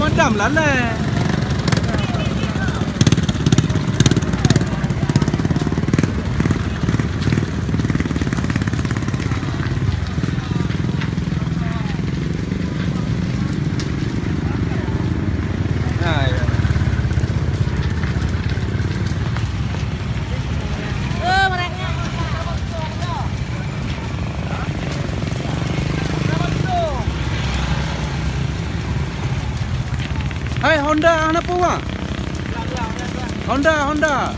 Pemadam lah leh. Hai Honda apa bang? Honda.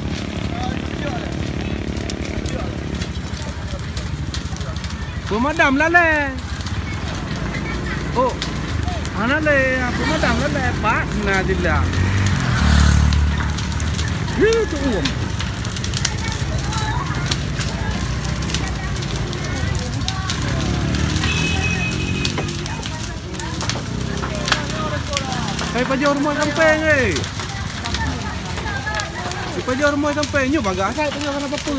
Pemadam lah leh. Oh, mana leh? Pemadam lah leh. Pak, nadilah. Itu uang. Hai pajar rumah kampung ni. Di pajar rumah kampung ni bangga saya tengok apa apa.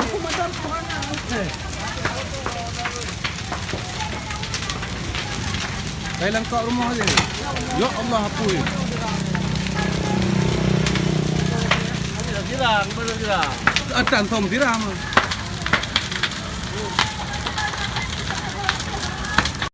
Pemadam mana? Hai langkah rumah ni. Ya Allah apa ni? Ada siram, baru siram. Atas tom siram.